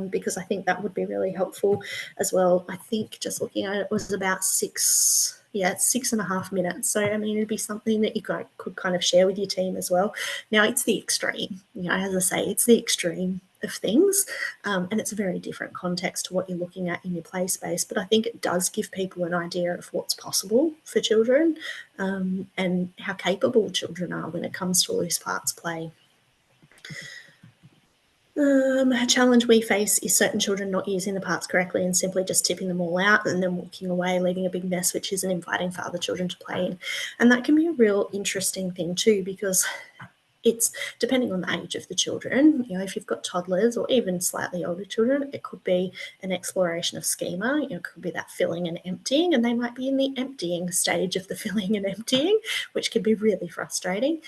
because I think that would be really helpful as well. I think just looking at it was about 6.5 minutes. So, I mean, it'd be something that you could kind of share with your team as well. Now, it's the extreme, as I say, it's the extreme of things, and it's a very different context to what you're looking at in your play space. But I think it does give people an idea of what's possible for children and how capable children are when it comes to loose parts play. A challenge we face is certain children not using the parts correctly and simply just tipping them all out and then walking away, leaving a big mess, which isn't inviting for other children to play in. And that can be a real interesting thing too, because it's depending on the age of the children. If you've got toddlers or even slightly older children, it could be an exploration of schema. It could be that filling and emptying, and they might be in the emptying stage of the filling and emptying, which can be really frustrating.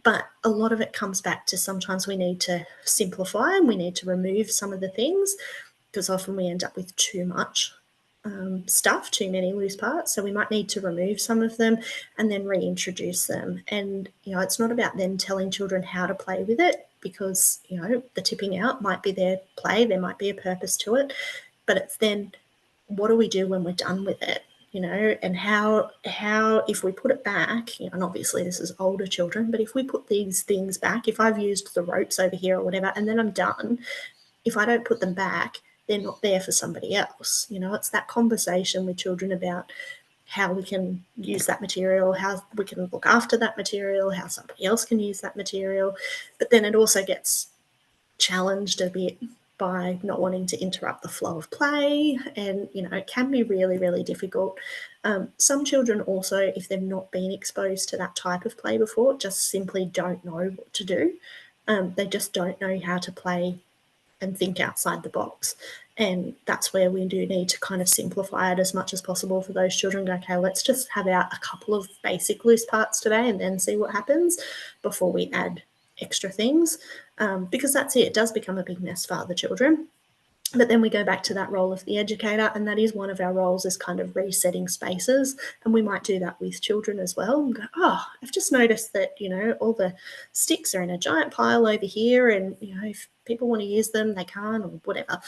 But a lot of it comes back to sometimes we need to simplify and we need to remove some of the things because often we end up with too much stuff, too many loose parts. So we might need to remove some of them and then reintroduce them. And, it's not about then telling children how to play with it because, the tipping out might be their play. There might be a purpose to it. But it's then what do we do when we're done with it? And how if we put it back, and obviously this is older children, but if we put these things back, if I've used the ropes over here or whatever, and then I'm done, if I don't put them back, they're not there for somebody else. It's that conversation with children about how we can use that material, how we can look after that material, how somebody else can use that material. But then it also gets challenged a bit by not wanting to interrupt the flow of play, and it can be really, really difficult. Some children also, if they've not been exposed to that type of play before, just simply don't know what to do. They just don't know how to play and think outside the box, and that's where we do need to kind of simplify it as much as possible for those children. Okay, let's just have out a couple of basic loose parts today and then see what happens before we add extra things, because that's it does become a big mess for other children. But then we go back to that role of the educator, and that is one of our roles, is kind of resetting spaces. And we might do that with children as well and go, oh, I've just noticed that, all the sticks are in a giant pile over here, and, if people want to use them, they can, or whatever.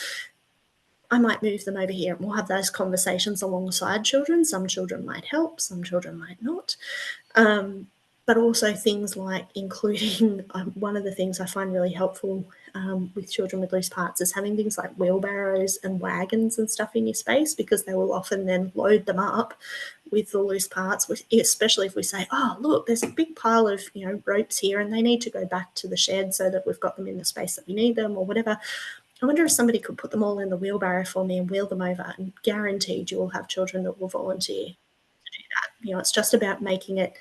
I might move them over here, and we'll have those conversations alongside children. Some children might help, some children might not. But also things like including one of the things I find really helpful with children with loose parts is having things like wheelbarrows and wagons and stuff in your space, because they will often then load them up with the loose parts, especially if we say, oh, look, there's a big pile of ropes here and they need to go back to the shed so that we've got them in the space that we need them or whatever. I wonder if somebody could put them all in the wheelbarrow for me and wheel them over, and guaranteed you will have children that will volunteer to do that. It's just about making it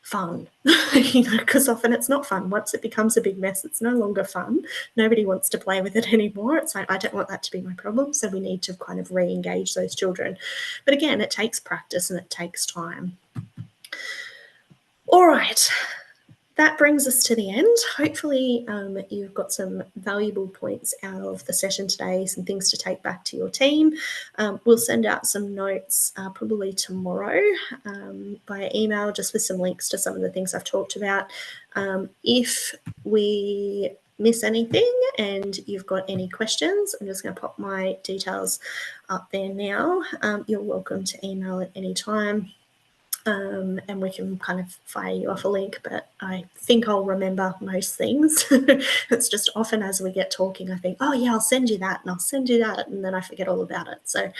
fun, because often it's not fun. Once it becomes a big mess, it's no longer fun. Nobody wants to play with it anymore. It's like, I don't want that to be my problem. So we need to kind of re-engage those children. But again, it takes practice and it takes time. All right. That brings us to the end. Hopefully you've got some valuable points out of the session today, some things to take back to your team. We'll send out some notes probably tomorrow via email, just with some links to some of the things I've talked about. If we miss anything and you've got any questions, I'm just going to pop my details up there now. You're welcome to email at any time. And we can kind of fire you off a link, but I think I'll remember most things. It's just often as we get talking, I think, oh yeah, I'll send you that and I'll send you that, and then I forget all about it. So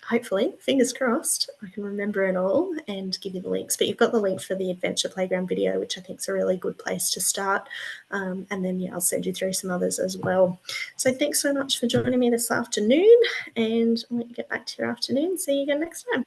hopefully, fingers crossed, I can remember it all and give you the links. But you've got the link for the Adventure Playground video, which I think is a really good place to start. And then, yeah, I'll send you through some others as well. So thanks so much for joining me this afternoon, and I'll let you get back to your afternoon. See you again next time.